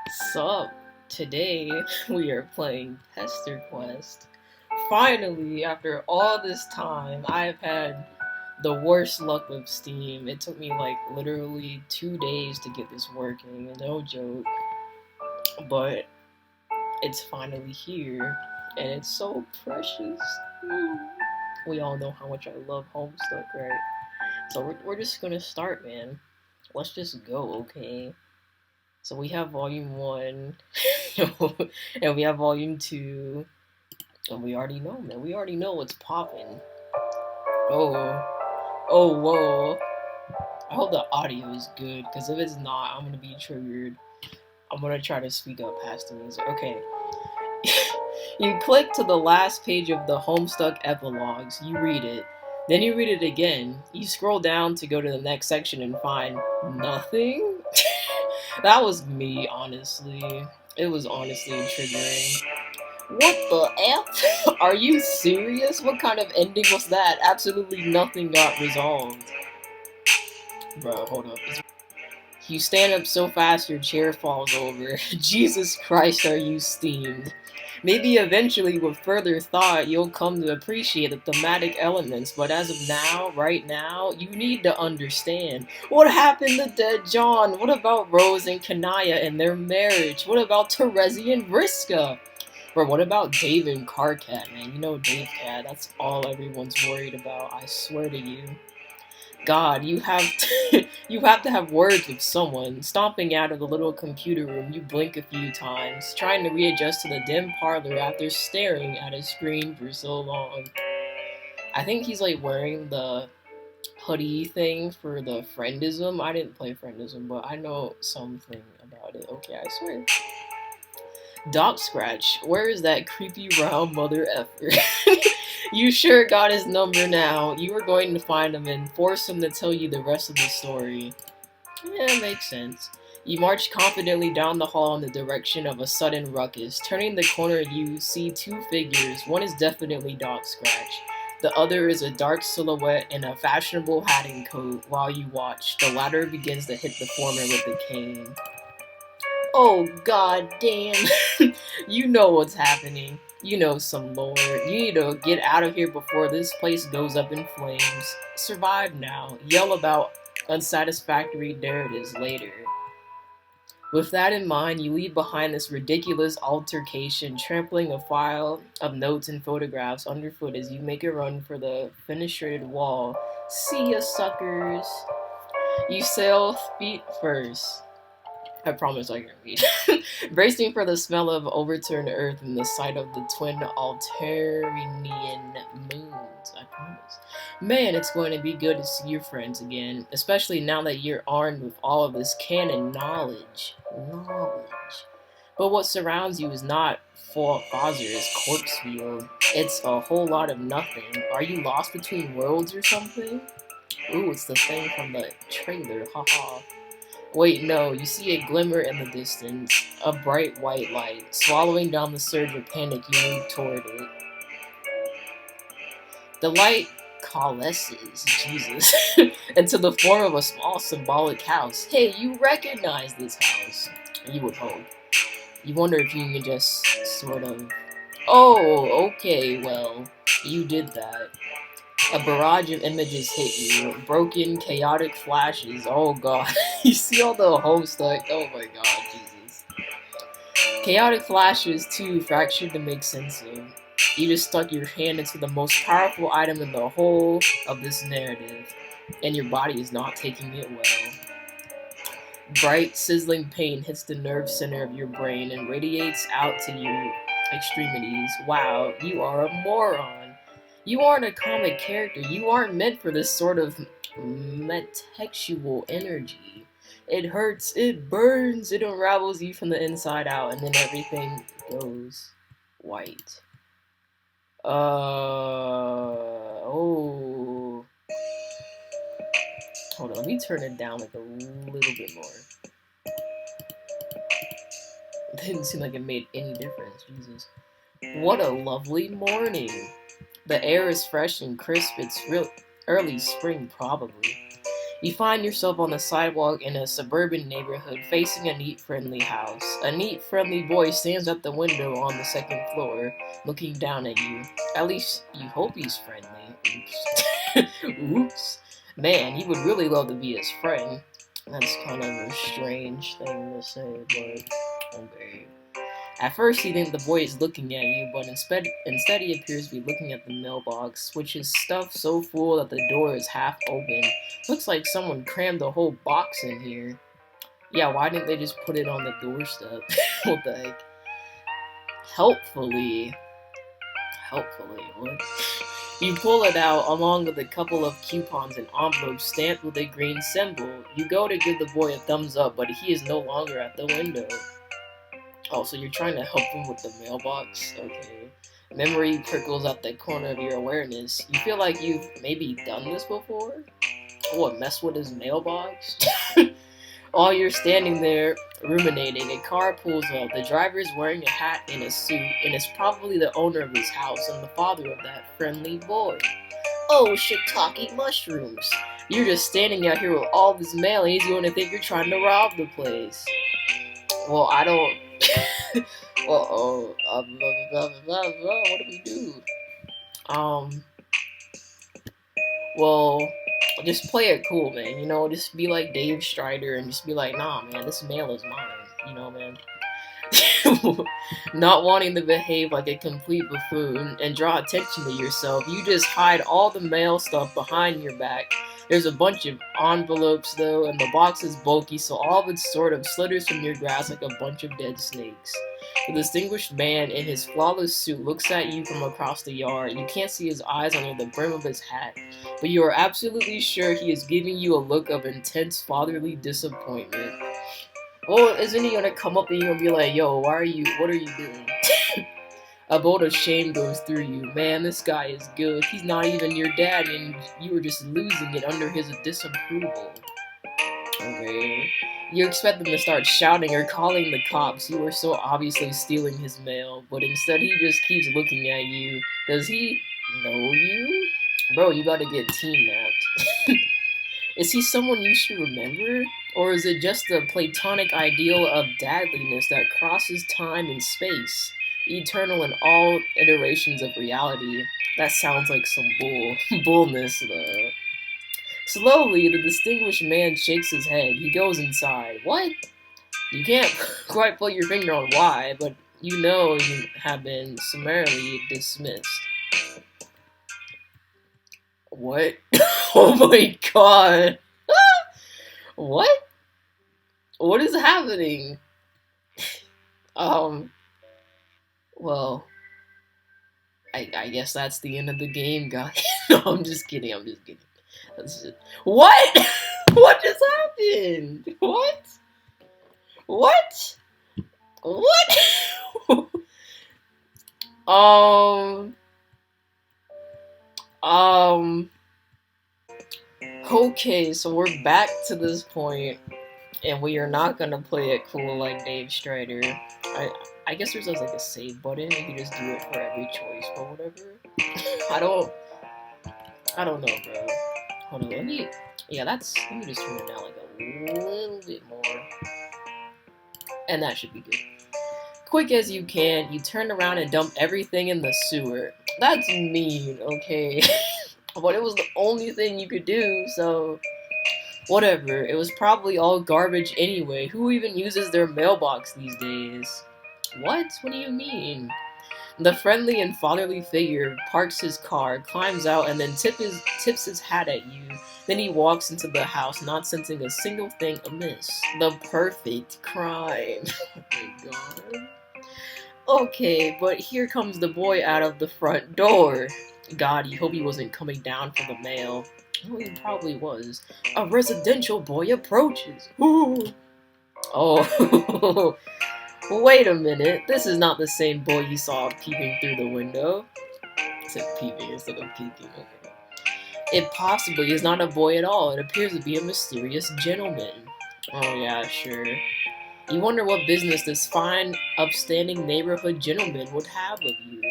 Sup? Today we are playing Pesterquest. Finally, after all this time, I've had the worst luck with Steam. It took me like literally 2 days to get this working, no joke. But it's finally here, and it's so precious. We all know how much I love Homestuck, right? So we're just gonna start, man. Let's just go, okay? So we have volume 1, and we have volume 2, and we already know, man. We already know what's popping. Oh, oh, whoa. I hope the audio is good, because if it's not, I'm gonna be triggered. I'm gonna try to speak up past the music. Okay. You click to the last page of the Homestuck epilogues, you read it, then you read it again, you scroll down to go to the next section and find nothing? That was me, honestly. It was honestly triggering. What the F? Are you serious? What kind of ending was that? Absolutely nothing got resolved. Bro, hold up. You stand up so fast your chair falls over. Jesus Christ, are you steamed? Maybe eventually, with further thought, you'll come to appreciate the thematic elements, but as of now, right now, you need to understand. What happened to Dead John? What about Rose and Kanaya and their marriage? What about Terezi and Vriska? Or what about Dave and Carcat, man? You know Dave Cat, that's all everyone's worried about, I swear to you. God, you have to, you have to have words with someone. Stomping out of the little computer room, you blink a few times, trying to readjust to the dim parlor after staring at a screen for so long. I think he's like wearing the hoodie thing for the friendism. I didn't play friendism, but I know something about it. Okay, I swear. Doc Scratch, where is that creepy round mother effer? You sure got his number now. You are going to find him and force him to tell you the rest of the story. Yeah, makes sense. You march confidently down the hall in the direction of a sudden ruckus. Turning the corner, you see two figures. One is definitely Doc Scratch. The other is a dark silhouette in a fashionable hat and coat. While you watch, the latter begins to hit the former with a cane. Oh, god damn. You know what's happening. You know some lore. You need to get out of here before this place goes up in flames. Survive now. Yell about unsatisfactory narratives later. With that in mind, you leave behind this ridiculous altercation, trampling a file of notes and photographs underfoot as you make a run for the fenestrated wall. See ya, suckers. You sail feet first. I promise I can read. Bracing for the smell of overturned earth and the sight of the twin Alternian moons. I promise. Man, it's going to be good to see your friends again, especially now that you're armed with all of this canon knowledge. But what surrounds you is not Fozer's corpse field. It's a whole lot of nothing. Are you lost between worlds or something? Ooh, it's the thing from the trailer, haha. Wait, no, you see a glimmer in the distance, a bright white light. Swallowing down the surge of panic, you move toward it. The light coalesces, Jesus, into the form of a small symbolic house. Hey, you recognize this house. You would hope. You wonder if you can just sort of... Oh, okay, well, you did that. A barrage of images hit you. Broken, chaotic flashes. Oh god. You see all the Homestuck. Oh my god, Jesus. Chaotic flashes, too, fractured to make sense of. You just stuck your hand into the most powerful item in the whole of this narrative, and your body is not taking it well. Bright, sizzling pain hits the nerve center of your brain and radiates out to your extremities. Wow, you are a moron. You aren't a comic character. You aren't meant for this sort of metexual energy. It hurts, it burns, it unravels you from the inside out, and then everything goes white. Oh. Hold on, let me turn it down like a little bit more. It didn't seem like it made any difference, Jesus. What a lovely morning. The air is fresh and crisp. It's real early spring, probably. You find yourself on the sidewalk in a suburban neighborhood facing a neat, friendly house. A neat, friendly boy stands at the window on the second floor, looking down at you. At least you hope he's friendly. Oops. Oops. Man, he would really love to be his friend. That's kind of a strange thing to say, but okay. At first, you think the boy is looking at you, but instead he appears to be looking at the mailbox, which is stuffed so full that the door is half open. Looks like someone crammed the whole box in here. Yeah, why didn't they just put it on the doorstep? What the heck? Helpfully. What? You pull it out along with a couple of coupons and envelopes stamped with a green symbol. You go to give the boy a thumbs up, but he is no longer at the window. Oh, so you're trying to help him with the mailbox? Okay. Memory prickles at the corner of your awareness. You feel like you've maybe done this before? What, mess with his mailbox? While you're standing there ruminating, a car pulls up. The driver is wearing a hat and a suit, and is probably the owner of his house and the father of that friendly boy. Oh, shiitake mushrooms. You're just standing out here with all this mail, and he's going to think you're trying to rob the place. Well, I don't... what do we do? Well, just play it cool, man. You know, just be like Dave Strider and just be like, nah, man, this mail is mine. You know, man. Not wanting to behave like a complete buffoon and draw attention to yourself, you just hide all the mail stuff behind your back. There's a bunch of envelopes though, and the box is bulky, so all of it sort of slithers from your grasp like a bunch of dead snakes. The distinguished man in his flawless suit looks at you from across the yard. You can't see his eyes under the brim of his hat, but you are absolutely sure he is giving you a look of intense fatherly disappointment. Well, isn't he gonna come up to you and be like, yo, what are you doing? A bolt of shame goes through you. Man, this guy is good. He's not even your dad, and you were just losing it under his disapproval. Okay. You expect them to start shouting or calling the cops. You were so obviously stealing his mail, but instead he just keeps looking at you. Does he know you? Bro, you gotta get teen-napped. Is he someone you should remember? Or is it just a platonic ideal of dadliness that crosses time and space, eternal in all iterations of reality? That sounds like some bullness though. Slowly, the distinguished man shakes his head. He goes inside. What? You can't quite put your finger on why, but you know you have been summarily dismissed. What? Oh my god. What? What is happening? Well, I guess that's the end of the game, guys. No, I'm just kidding. That's just... What? What just happened? What? What? What? Okay, so we're back to this point, and we are not gonna play it cool like Dave Strider. I guess there's like a save button. You can just do it for every choice, but whatever. I don't know, bro. Hold on, let me just turn it down like a little bit more. And that should be good. Quick as you can, you turn around and dump everything in the sewer. That's mean, okay? But it was the only thing you could do, so... Whatever, it was probably all garbage anyway. Who even uses their mailbox these days? What? What do you mean? The friendly and fatherly figure parks his car, climbs out, and then tips his hat at you. Then he walks into the house, not sensing a single thing amiss. The perfect crime. Oh my god. Okay, but here comes the boy out of the front door. God, you hope he wasn't coming down for the mail. Well, he probably was. A residential boy approaches. Ooh. Oh. Wait a minute. This is not the same boy you saw peeping through the window. I said peeping instead of peeking. Okay. It possibly is not a boy at all. It appears to be a mysterious gentleman. Oh yeah, sure. You wonder what business this fine, upstanding neighborhood gentleman would have with you.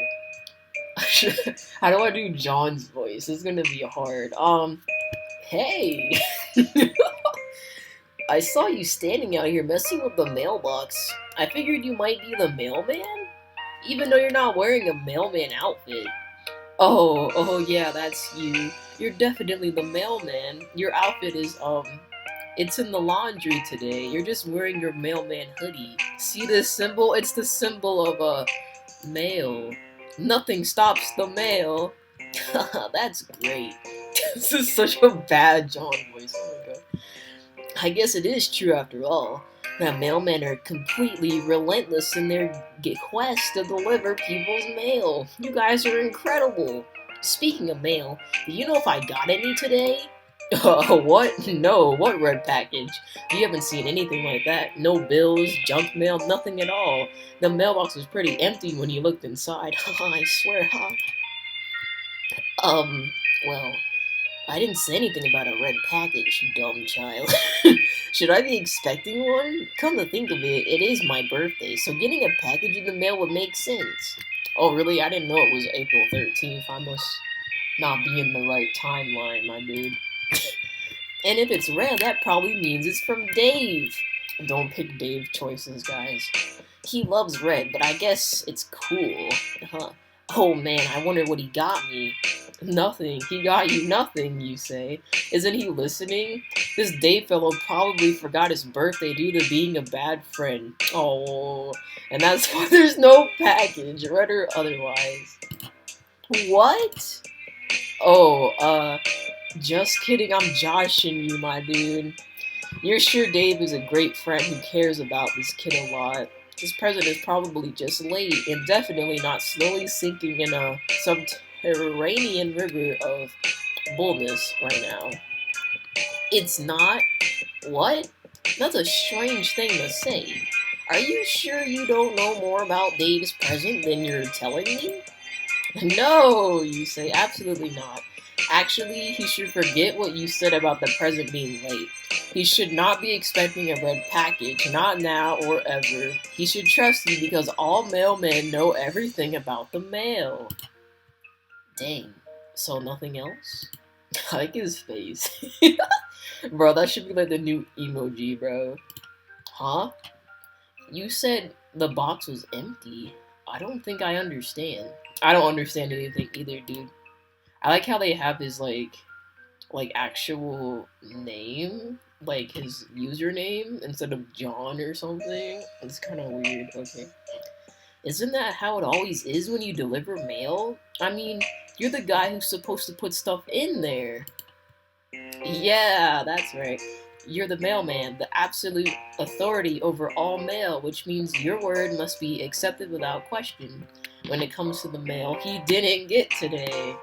How do I do John's voice? It's gonna be hard. Hey! I saw you standing out here messing with the mailbox. I figured you might be the mailman? Even though you're not wearing a mailman outfit. Oh, yeah, that's you. You're definitely the mailman. Your outfit is, it's in the laundry today. You're just wearing your mailman hoodie. See this symbol? It's the symbol of a mail. Nothing stops the mail. That's great. This is such a bad John voice. Oh my god. I guess it is true after all. That mailmen are completely relentless in their quest to deliver people's mail. You guys are incredible. Speaking of mail, do you know if I got any today? What? No, what red package? You haven't seen anything like that. No bills, junk mail, nothing at all. The mailbox was pretty empty when you looked inside. I swear, huh? Well, I didn't say anything about a red package, dumb child. Should I be expecting one? Come to think of it, it is my birthday, so getting a package in the mail would make sense. Oh, really? I didn't know it was April 13th. I must not be in the right timeline, my dude. And if it's red, that probably means it's from Dave. Don't pick Dave choices, guys. He loves red, but I guess it's cool. Huh. Oh man, I wonder what he got me. Nothing. He got you nothing, you say. Isn't he listening? This Dave fellow probably forgot his birthday due to being a bad friend. Oh, and that's why there's no package, red or otherwise. What? Oh, just kidding, I'm joshing you, my dude. You're sure Dave is a great friend who cares about this kid a lot. This present is probably just late and definitely not slowly sinking in a subterranean river of bullness right now. It's not? What? That's a strange thing to say. Are you sure you don't know more about Dave's present than you're telling me? No, you say, absolutely not. Actually, he should forget what you said about the present being late. He should not be expecting a red package, not now or ever. He should trust you because all mailmen know everything about the mail. Dang, so nothing else? I like his face. Bro, that should be like the new emoji, bro. Huh? You said the box was empty. I don't think I understand. I don't understand anything either, dude. I like how they have his like actual name, like his username instead of John or something. It's kind of weird. Okay. Isn't that how it always is when you deliver mail? I mean, you're the guy who's supposed to put stuff in there. Yeah, that's right. You're the mailman, the absolute authority over all mail, which means your word must be accepted without question. When it comes to the mail he didn't get today.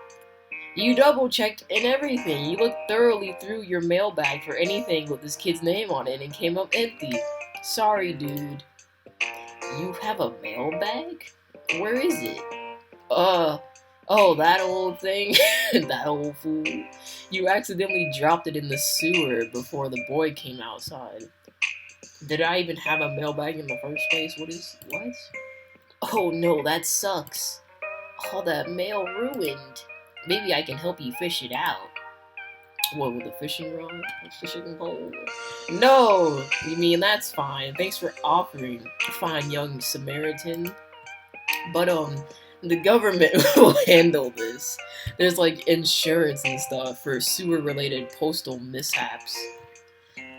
You double-checked and everything. You looked thoroughly through your mailbag for anything with this kid's name on it and came up empty. Sorry, dude. You have a mailbag? Where is it? Oh, that old thing? That old fool. You accidentally dropped it in the sewer before the boy came outside. Did I even have a mailbag in the first place? What? Oh no, that sucks. All that mail ruined. Maybe I can help you fish it out. What, with a fishing rod? A fishing pole? No! You mean that's fine. Thanks for offering, fine young Samaritan. But, the government will handle this. There's, like, insurance and stuff for sewer-related postal mishaps.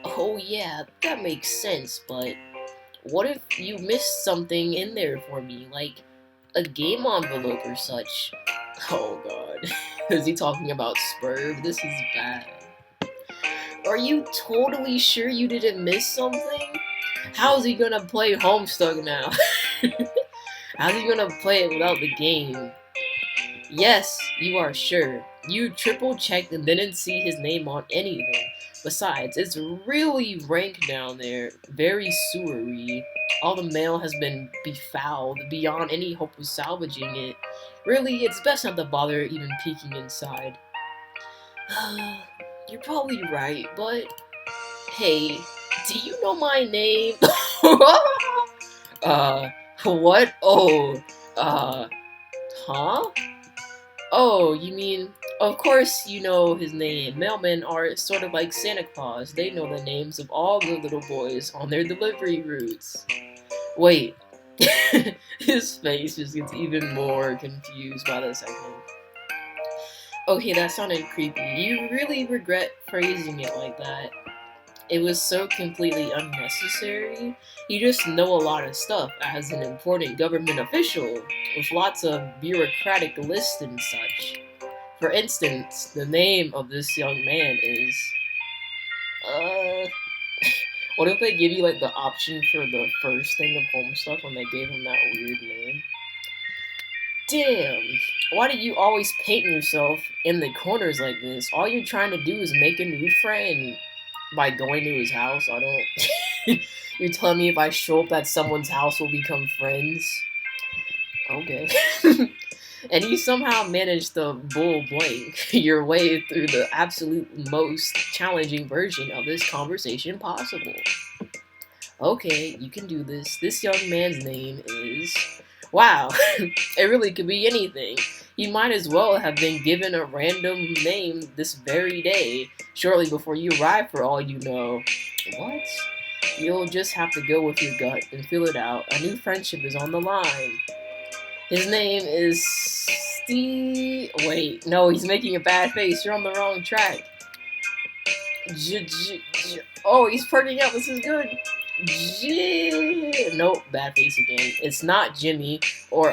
Oh yeah, that makes sense, but what if you missed something in there for me, like a game envelope or such? Oh god. Is he talking about Spurb? This is bad. Are you totally sure you didn't miss something? How's he gonna play Homestuck now? How's he gonna play it without the game? Yes, you are sure. You triple checked and didn't see his name on anything. Besides, it's really rank down there. Very sewery. All the mail has been befouled beyond any hope of salvaging it. Really, it's best not to bother even peeking inside. You're probably right, but hey, do you know my name? What? Oh, huh? Oh, you mean, of course you know his name. Mailmen are sort of like Santa Claus. They know the names of all the little boys on their delivery routes. Wait. His face just gets even more confused by the second. Okay, that sounded creepy. You really regret phrasing it like that. It was so completely unnecessary. You just know a lot of stuff as an important government official, with lots of bureaucratic lists and such. For instance, the name of this young man is. Uh. What if they give you like the option for the first thing of Homestuck when they gave him that weird name? Damn! Why do you always paint yourself in the corners like this? All you're trying to do is make a new friend by going to his house. I don't. You're telling me if I show up at someone's house, we'll become friends? Okay. And you somehow managed to bull blank your way through the absolute most challenging version of this conversation possible. Okay, you can do this. This young man's name is. Wow, it really could be anything. You might as well have been given a random name this very day, shortly before you arrive, for all you know. What? You'll just have to go with your gut and feel it out. A new friendship is on the line. His name is Steve. Wait, no, he's making a bad face. You're on the wrong track. Oh, he's perking up. This is good. Nope, bad face again. It's not Jimmy or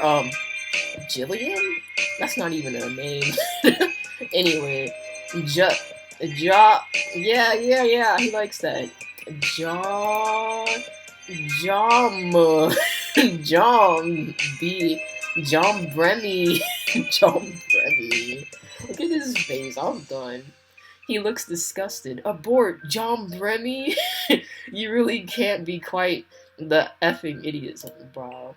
Jillian. That's not even a name. Anyway, Ja, yeah. He likes that. Ja, Jom, John B, John Bremy, John Bremy. Look at his face. I'm done. He looks disgusted. Abort, John Bremy. You really can't be quite the effing idiot, bro.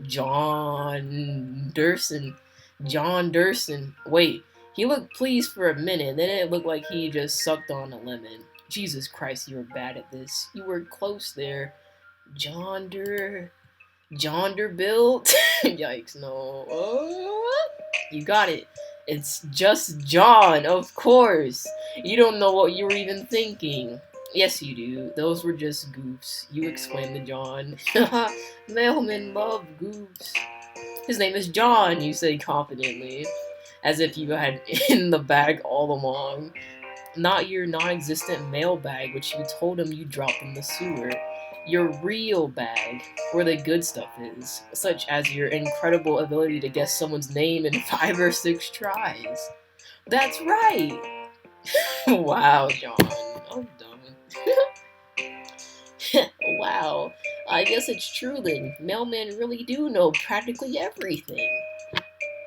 John Durson. John Durson. Wait, he looked pleased for a minute, then it looked like he just sucked on a lemon. Jesus Christ, you were bad at this. You were close there. John Built. Yikes, no. Oh, you got it. It's just John, of course. You don't know what you were even thinking. Yes, you do. Those were just goofs. You exclaimed to John. Mailmen love goofs. His name is John, you say confidently, as if you had in the bag all along. Not your non-existent mail bag, which you told him you dropped in the sewer. Your real bag, where the good stuff is, such as your incredible ability to guess someone's name in 5 or 6 tries. That's right! Wow, John. I'm done. Wow. I guess it's true then. Mailmen really do know practically everything.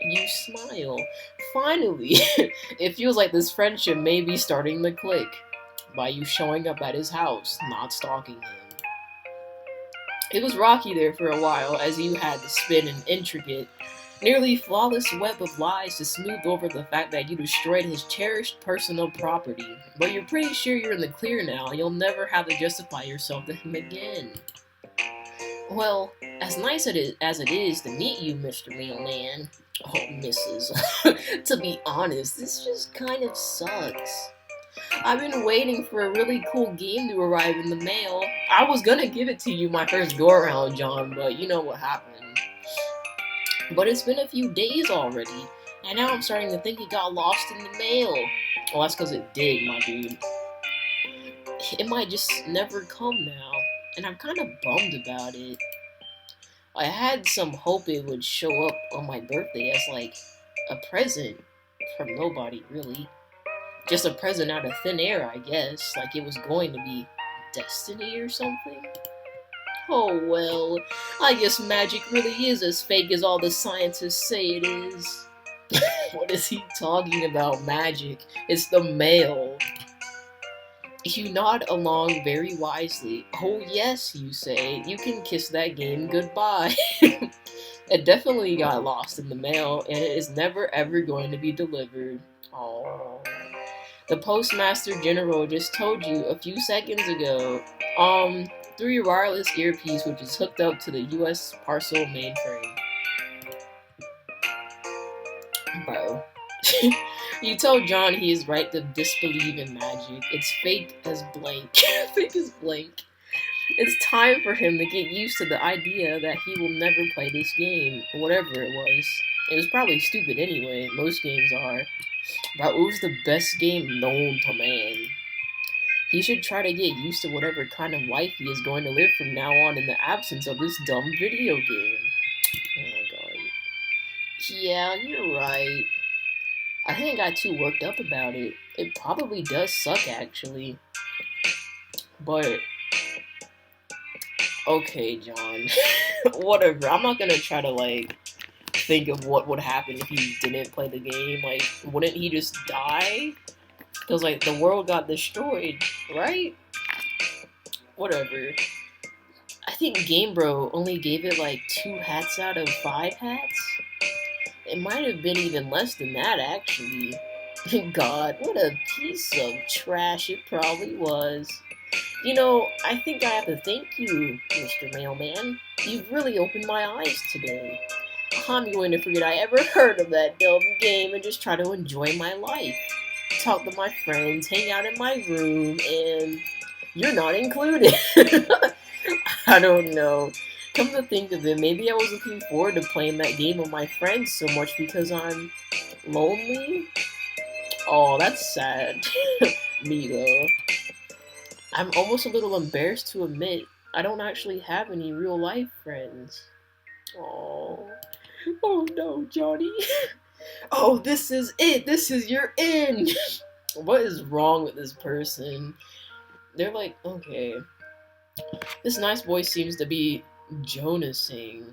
You smile. Finally, it feels like this friendship may be starting to click. By you showing up at his house, not stalking him. It was rocky there for a while, as you had to spin an intricate, nearly flawless web of lies to smooth over the fact that you destroyed his cherished personal property. But you're pretty sure you're in the clear now, you'll never have to justify yourself to him again. Well, as nice as it is to meet you, Mr. Mailman. Oh, Mrs. To be honest, this just kind of sucks. I've been waiting for a really cool game to arrive in the mail. I was gonna give it to you my first go around, John, but you know what happened. But it's been a few days already, and now I'm starting to think it got lost in the mail. Well, that's because it did, my dude. It might just never come now, and I'm kind of bummed about it. I had some hope it would show up on my birthday as, like, a present from nobody, really. Just a present out of thin air, I guess. Like it was going to be destiny or something. Oh well, I guess magic really is as fake as all the scientists say it is. What is he talking about, magic? It's the mail. You nod along very wisely. Oh yes, you say. You can kiss that game goodbye. It definitely got lost in the mail, and it is never ever going to be delivered. Aww. The Postmaster General just told you a few seconds ago, through your wireless earpiece, which is hooked up to the US parcel mainframe. Bro. You tell John he is right to disbelieve in magic. It's fake as blank. Fake as blank. It's time for him to get used to the idea that he will never play this game, whatever it was. It was probably stupid anyway, most games are. But it was the best game known to man. He should try to get used to whatever kind of life he is going to live from now on in the absence of this dumb video game. Oh my god. Yeah, you're right. I think I got too worked up about it. It probably does suck, actually. But, okay, John. Whatever. I'm not gonna try to, like, think of what would happen if he didn't play the game. Like, wouldn't he just die? Because, like, the world got destroyed, right? Whatever. I think Game Bro only gave it, like, 2 hats out of 5 hats. It might have been even less than that, actually. God, what a piece of trash it probably was. You know, I think I have to thank you, Mr. Mailman. You've really opened my eyes today. I'm going to forget I ever heard of that dumb game and just try to enjoy my life. Talk to my friends, hang out in my room, and you're not included. I don't know. Come to think of it, maybe I was looking forward to playing that game with my friends so much because I'm lonely? Oh, that's sad. Me, though. I'm almost a little embarrassed to admit I don't actually have any real life friends. Oh. Oh no, Johnny. Oh, this is it. This is your end. What is wrong with this person? They're like, okay. This nice boy seems to be Jonasing.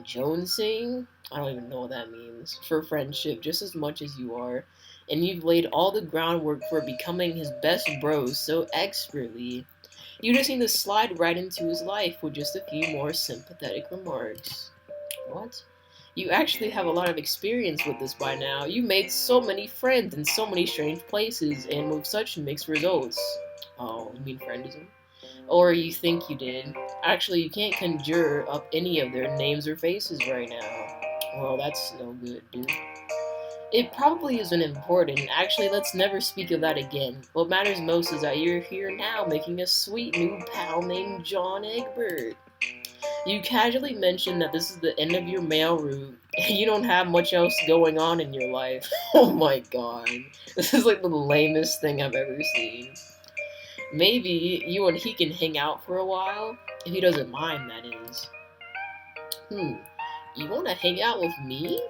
Jonesing? I don't even know what that means. For friendship, just as much as you are. And you've laid all the groundwork for becoming his best bros so expertly. You just need to slide right into his life with just a few more sympathetic remarks. What? You actually have a lot of experience with this by now. You made so many friends in so many strange places and with such mixed results. Oh, you mean friendism? Or you think you did. Actually, you can't conjure up any of their names or faces right now. Well, that's no good, dude. It probably isn't important. Actually, let's never speak of that again. What matters most is that you're here now making a sweet new pal named John Egbert. You casually mentioned that this is the end of your mail route. You don't have much else going on in your life. Oh my god. This is like the lamest thing I've ever seen. Maybe you and he can hang out for a while. If he doesn't mind, that is. You want to hang out with me?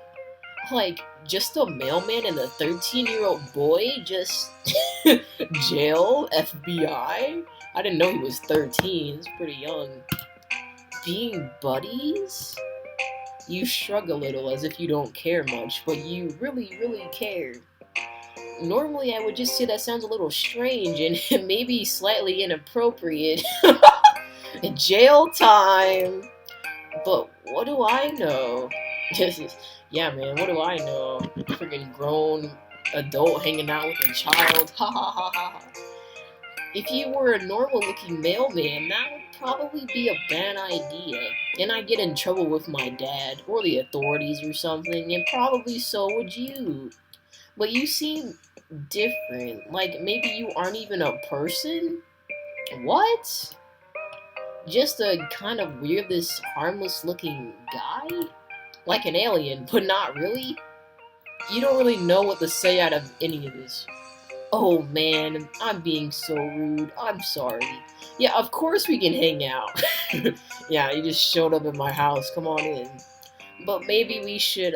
Like, just a mailman and a 13-year-old boy? Just jail? FBI? I didn't know he was 13. He's pretty young. Being buddies? You shrug a little as if you don't care much, but you really, really care. Normally, I would just say that sounds a little strange and maybe slightly inappropriate. Jail time! But what do I know? Yeah, man, what do I know? Freaking grown adult hanging out with a child. Ha ha ha ha. If you were a normal looking mailman, that would probably be a bad idea. And I'd get in trouble with my dad, or the authorities or something, and probably so would you. But you seem different. Like, maybe you aren't even a person? What? Just a kind of weirdless, harmless looking guy? Like an alien, but not really? You don't really know what to say out of any of this. Oh man, I'm being so rude. I'm sorry. Yeah, of course we can hang out. Yeah, you just showed up at my house. Come on in. But maybe we should,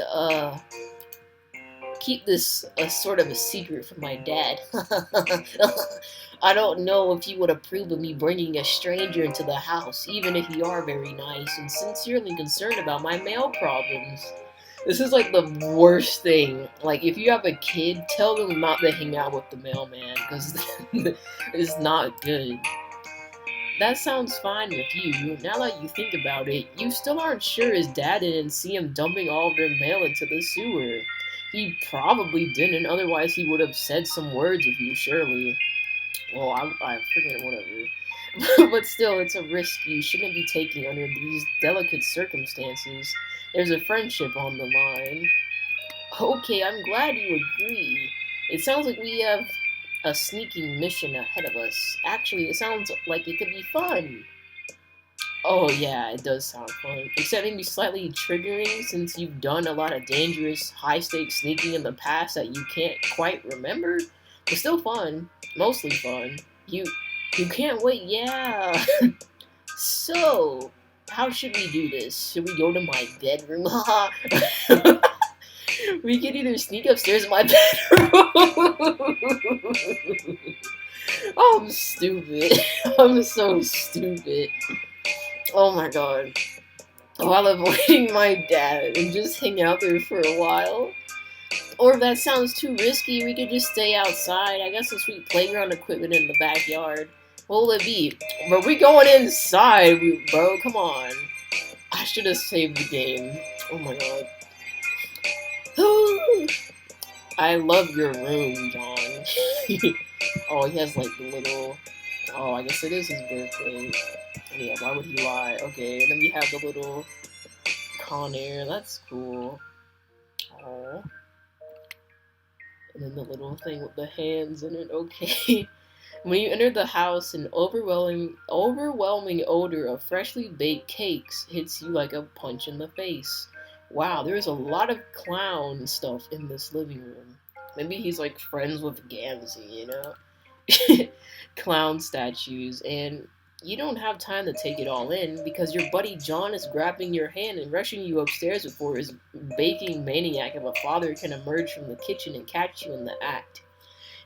keep this a sort of a secret from my dad. I don't know if you would approve of me bringing a stranger into the house, even if you are very nice and sincerely concerned about my mail problems. This is like the worst thing. Like, if you have a kid, tell them not to hang out with the mailman, because it's not good. That sounds fine with you. Now that you think about it, you still aren't sure his dad didn't see him dumping all of their mail into the sewer. He probably didn't, otherwise he would have said some words with you, surely. Well, I forget, whatever. But still, it's a risk you shouldn't be taking under these delicate circumstances. There's a friendship on the line. Okay, I'm glad you agree. It sounds like we have a sneaking mission ahead of us. Actually, it sounds like it could be fun. Oh yeah, it does sound fun. Except maybe slightly triggering since you've done a lot of dangerous, high-stakes sneaking in the past that you can't quite remember. But still fun. Mostly fun. You can't wait, yeah. So, how should we do this? Should we go to my bedroom? We could either sneak upstairs in my bedroom. I'm stupid. I'm so stupid. Oh my god. While avoiding my dad and just hang out there for a while. Or if that sounds too risky, we could just stay outside. I guess the sweet playground equipment in the backyard. What will it be? But we going inside, bro. Come on. I should have saved the game. Oh my god. I love your room, John. Oh, he has like the little. Oh, I guess it is his birthday. Yeah, why would he lie? Okay, and then we have the little Con Air. That's cool. Oh. And then the little thing with the hands in it. Okay. When you enter the house, an overwhelming odor of freshly baked cakes hits you like a punch in the face. Wow, there's a lot of clown stuff in this living room. Maybe he's like friends with Gamzee, you know? Clown statues, and you don't have time to take it all in because your buddy John is grabbing your hand and rushing you upstairs before his baking maniac of a father can emerge from the kitchen and catch you in the act.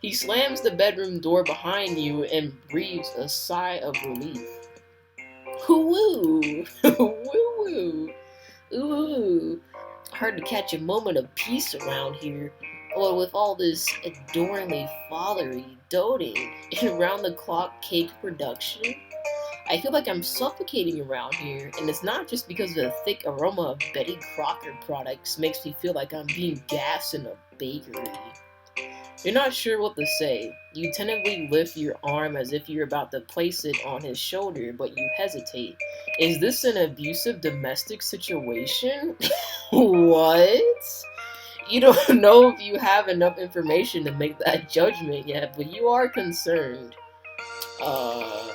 He slams the bedroom door behind you and breathes a sigh of relief. Woo-woo! Woo-woo! Ooh! Hard to catch a moment of peace around here. Well, with all this adoringly fatherly doting and round-the-clock cake production, I feel like I'm suffocating around here, and it's not just because the thick aroma of Betty Crocker products makes me feel like I'm being gassed in a bakery. You're not sure what to say. You tentatively lift your arm as if you're about to place it on his shoulder, but you hesitate. Is this an abusive domestic situation? What? You don't know if you have enough information to make that judgment yet, but you are concerned. I'm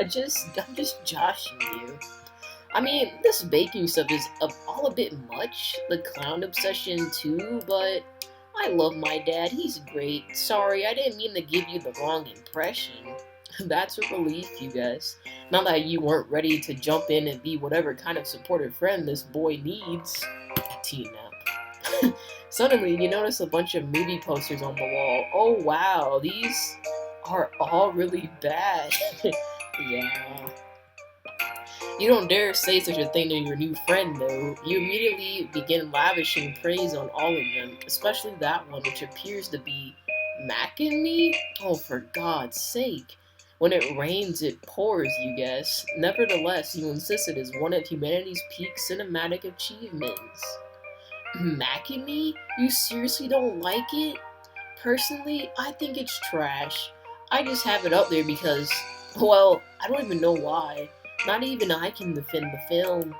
just joshing you. I mean, this baking stuff is all a bit much, the clown obsession too, but I love my dad, he's great. Sorry, I didn't mean to give you the wrong impression. That's a relief, you guys. Not that you weren't ready to jump in and be whatever kind of supportive friend this boy needs. Tina. Suddenly, you notice a bunch of movie posters on the wall. Oh wow, these are all really bad. Yeah. You don't dare say such a thing to your new friend, though. You immediately begin lavishing praise on all of them, especially that one, which appears to be Mac and Me? Oh, for God's sake. When it rains, it pours, you guess. Nevertheless, you insist it is one of humanity's peak cinematic achievements. Mac and Me? You seriously don't like it? Personally, I think it's trash. I just have it up there because, well, I don't even know why. Not even I can defend the film.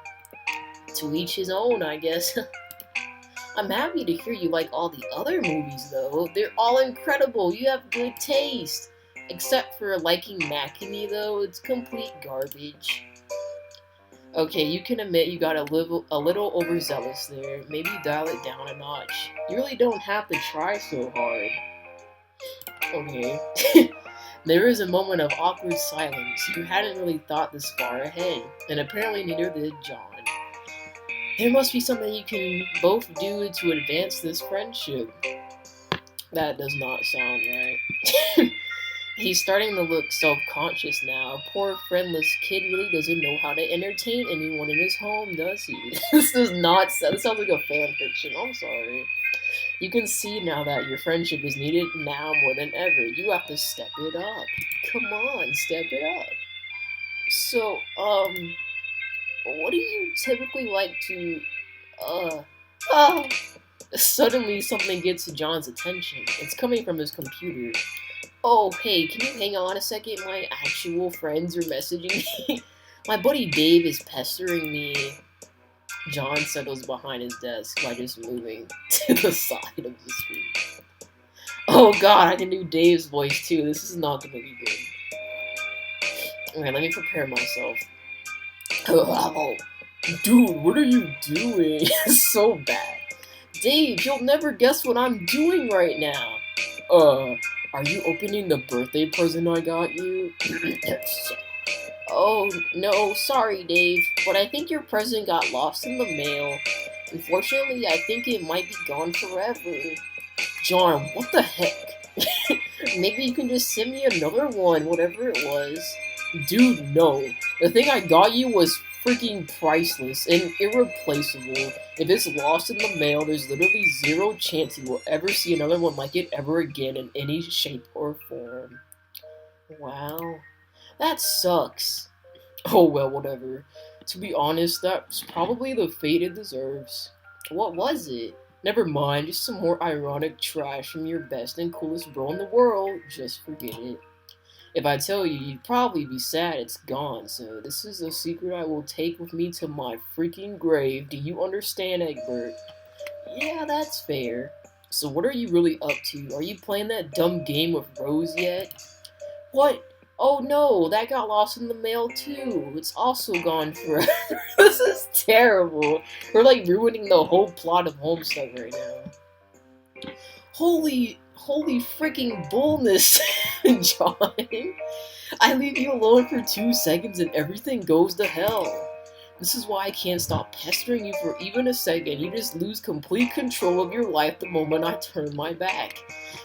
To each his own, I guess. I'm happy to hear you like all the other movies, though. They're all incredible. You have good taste. Except for liking Mac and Me, though. It's complete garbage. Okay, you can admit you got a little overzealous there. Maybe dial it down a notch. You really don't have to try so hard. Okay. There is a moment of awkward silence. You hadn't really thought this far ahead, and apparently neither did John. There must be something you can both do to advance this friendship. That does not sound right. He's starting to look self-conscious now. Poor friendless kid really doesn't know how to entertain anyone in his home, does he? This does not sound. This sounds like a fan fiction. I'm sorry. You can see now that your friendship is needed now more than ever. You have to step it up. Come on, step it up. So, what do you typically like to, uh... Suddenly something gets John's attention. It's coming from his computer. Oh, hey, can you hang on a second? My actual friends are messaging me. My buddy Dave is pestering me. John settles behind his desk by just moving to the side of the screen. Oh god, I can do Dave's voice too. This is not gonna be good. Okay, let me prepare myself. Oh, dude, what are you doing? It's so bad. Dave, you'll never guess what I'm doing right now. Are you opening the birthday present I got you? Oh, no, sorry, Dave, but I think your present got lost in the mail. Unfortunately, I think it might be gone forever. John, what the heck? Maybe you can just send me another one, whatever it was. Dude, no. The thing I got you was freaking priceless and irreplaceable. If it's lost in the mail, there's literally zero chance you will ever see another one like it ever again in any shape or form. Wow. That sucks. Oh well, whatever. To be honest, that's probably the fate it deserves. What was it? Never mind, just some more ironic trash from your best and coolest bro in the world. Just forget it. If I tell you, you'd probably be sad it's gone, so this is a secret I will take with me to my freaking grave. Do you understand, Egbert? Yeah, that's fair. So what are you really up to? Are you playing that dumb game with Rose yet? What? Oh no, that got lost in the mail too. It's also gone forever. This is terrible. We're like ruining the whole plot of Homestuck right now. Holy freaking bullness, John. I leave you alone for 2 seconds and everything goes to hell. This is why I can't stop pestering you for even a second. You just lose complete control of your life the moment I turn my back.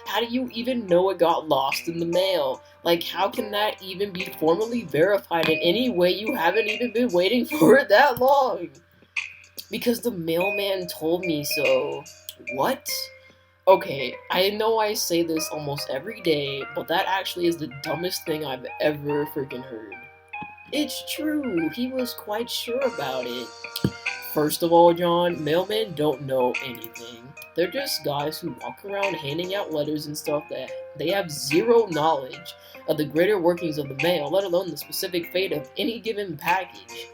How do you even know it got lost in the mail? Like, how can that even be formally verified in any way? You haven't even been waiting for it that long. Because the mailman told me so. What? Okay, I know I say this almost every day, but that actually is the dumbest thing I've ever freaking heard. It's true, he was quite sure about it. First of all, John, mailmen don't know anything. They're just guys who walk around handing out letters and stuff that they have zero knowledge of the greater workings of the mail, let alone the specific fate of any given package.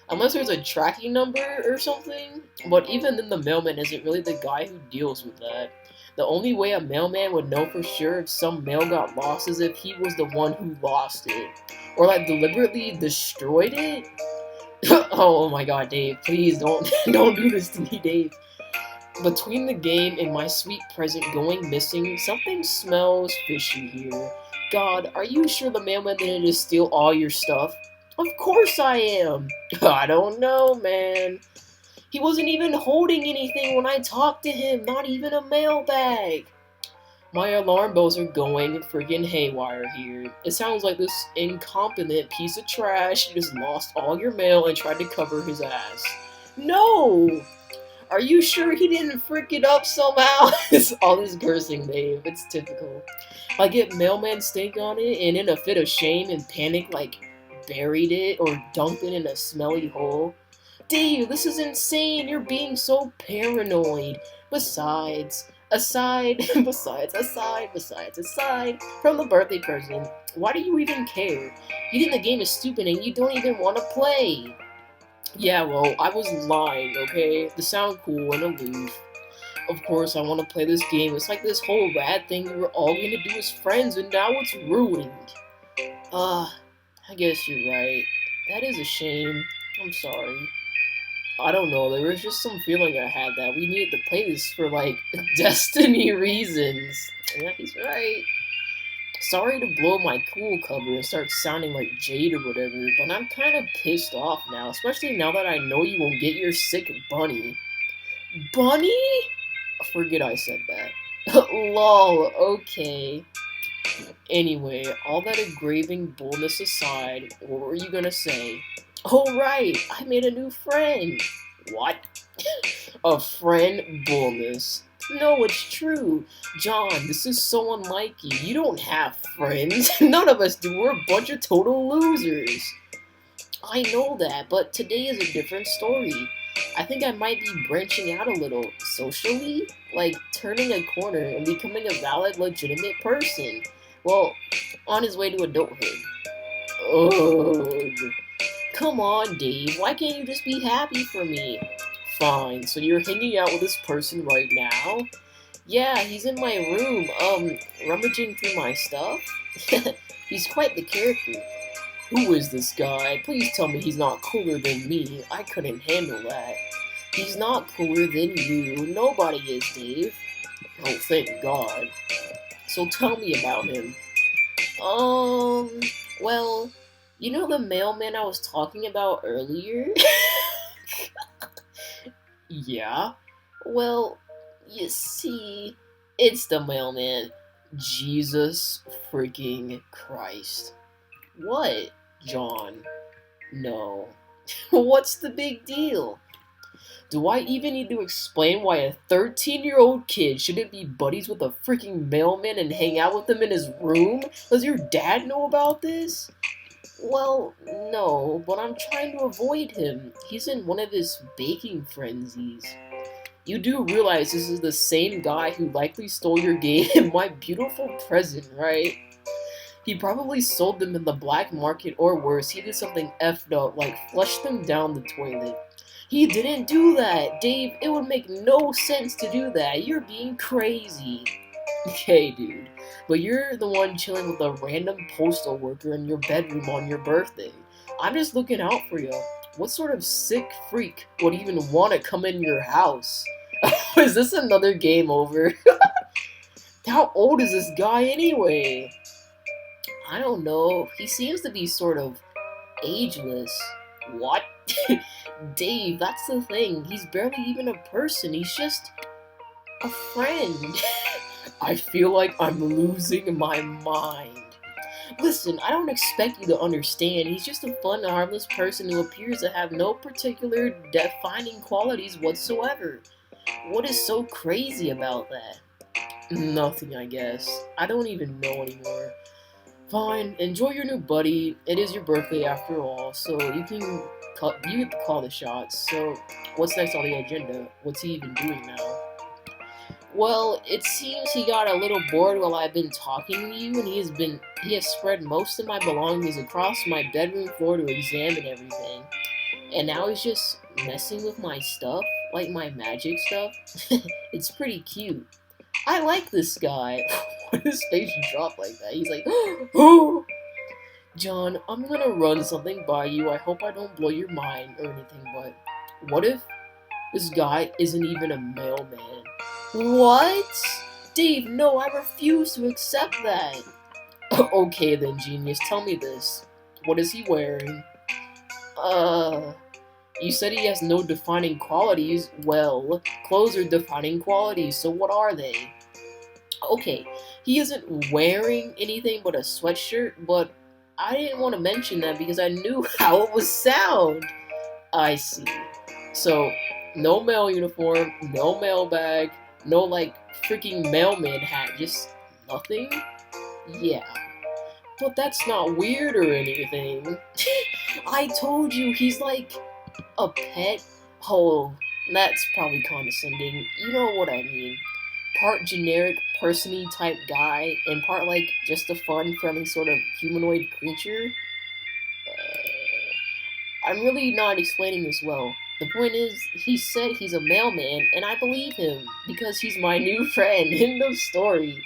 Unless there's a tracking number or something, but even then the mailman isn't really the guy who deals with that. The only way a mailman would know for sure if some mail got lost is if he was the one who lost it. Or like deliberately destroyed it? Oh my god, Dave, please don't don't do this to me, Dave. Between the game and my sweet present going missing, something smells fishy here. God, are you sure the mailman didn't just steal all your stuff? Of course I am. I don't know, man. He wasn't even holding anything when I talked to him, not even a mailbag. My alarm bells are going friggin' haywire here. It sounds like this incompetent piece of trash just lost all your mail and tried to cover his ass. No! Are you sure he didn't frick it up somehow? It's all this cursing, Dave. It's typical. I get mailman stink on it and in a fit of shame and panic like buried it or dumped it in a smelly hole. Dave, this is insane. You're being so paranoid. Besides, aside from the birthday present, why do you even care? You think the game is stupid and you don't even want to play. Yeah, well, I was lying, okay? To sound cool and aloof. Of course, I want to play this game. It's like this whole rad thing we were all gonna do as friends, and now it's ruined. I guess you're right. That is a shame. I'm sorry. I don't know, there was just some feeling I had that we needed to play this for, like, destiny reasons. Yeah, he's right. Sorry to blow my cool cover and start sounding like Jade or whatever, but I'm kind of pissed off now, especially now that I know you won't get your sick bunny. Bunny? Forget I said that. Lol, okay. Anyway, all that engraving bullness aside, what were you gonna say? Oh right, I made a new friend. What? A friend bullness. No, it's true. John, this is so unlike you. You don't have friends. None of us do. We're a bunch of total losers. I know that, but today is a different story. I think I might be branching out a little socially, like turning a corner and becoming a valid, legitimate person. Well, on his way to adulthood. Ugh. Come on, Dave. Why can't you just be happy for me? fine. So you're hanging out with this person right now? Yeah, he's in my room, rummaging through my stuff. He's quite the character. Who is this guy? Please tell me he's not cooler than me. I couldn't handle that. He's not cooler than you. Nobody is, Dave. Oh, thank God. So tell me about him. Well, you know the mailman I was talking about earlier? Yeah. Well, you see, it's the mailman. Jesus freaking Christ. What, John? No. What's the big deal? Do I even need to explain why a 13-year-old kid shouldn't be buddies with a freaking mailman and hang out with him in his room? Does your dad know about this? Well, no, but I'm trying to avoid him. He's in one of his baking frenzies. You do realize this is the same guy who likely stole your game and my beautiful present, right? He probably sold them in the black market, or worse, he did something effed up, like flushed them down the toilet. He didn't do that! Dave, it would make no sense to do that. You're being crazy. Okay, dude. But you're the one chilling with a random postal worker in your bedroom on your birthday. I'm just looking out for you. What sort of sick freak would even want to come in your house? Is this another game over? How old is this guy anyway? I don't know. He seems to be sort of ageless. What? Dave, that's the thing. He's barely even a person. He's just a friend. I feel like I'm losing my mind. Listen, I don't expect you to understand. He's just a fun, harmless person who appears to have no particular defining qualities whatsoever. What is so crazy about that? Nothing, I guess. I don't even know anymore. Fine, enjoy your new buddy. It is your birthday after all, so you get to call the shots. So, what's next on the agenda? What's he even doing now? Well, it seems he got a little bored while I've been talking to you, and he has spread most of my belongings across my bedroom floor to examine everything. And now he's just messing with my stuff, like my magic stuff. It's pretty cute. I like this guy. His face dropped like that. He's like, oh! John, I'm gonna run something by you. I hope I don't blow your mind or anything, but what if this guy isn't even a mailman? What? Dave, no, I refuse to accept that. Okay then, genius, tell me this. What is he wearing? You said he has no defining qualities. Well, clothes are defining qualities, so what are they? Okay, he isn't wearing anything but a sweatshirt, but I didn't want to mention that because I knew how it would sound. I see. So, no mail uniform, no mail bag, no like freaking mailman hat, just nothing? Yeah. But that's not weird or anything. I told you, he's like a pet. Oh, that's probably condescending. You know what I mean. Part generic person-y type guy, and part like just a fun, friendly sort of humanoid creature. I'm really not explaining this well. The point is, he said he's a mailman, and I believe him, because he's my new friend. End of story.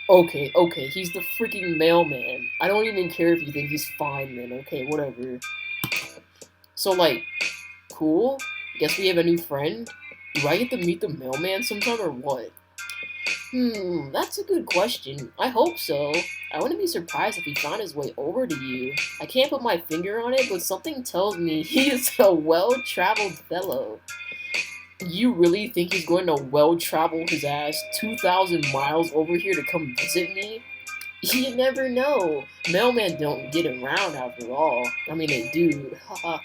Okay, he's the freaking mailman. I don't even care if you think he's fine then, okay, whatever. So, like, cool? Guess we have a new friend? Do I get to meet the mailman sometime or what? That's a good question. I hope so. I wouldn't be surprised if he found his way over to you. I can't put my finger on it, but something tells me he is a well-traveled fellow. You really think he's going to well-travel his ass 2,000 miles over here to come visit me? You never know. Mailmen don't get around after all. I mean, they do. Haha.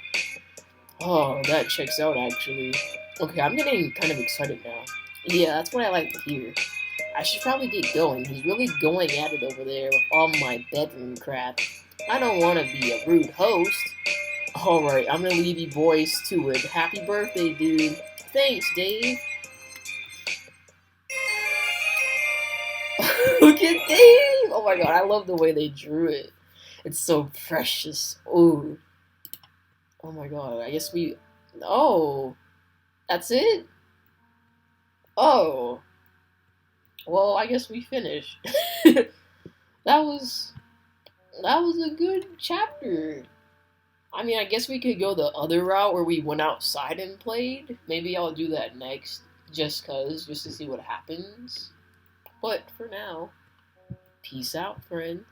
Oh, that checks out, actually. Okay, I'm getting kind of excited now. Yeah, that's what I like to hear. I should probably get going. He's really going at it over there with all my bedroom crap. I don't want to be a rude host. Alright, I'm gonna leave you boys to it. Happy birthday, dude. Thanks, Dave. Look at Dave! Oh my god, I love the way they drew it. It's so precious. Ooh. Oh my god, I guess we... Oh. That's it? Oh. Well, I guess we finished. that was that was a good chapter. I mean, I guess we could go the other route where we went outside and played. Maybe I'll do that next, just to see what happens. But for now, peace out, friends.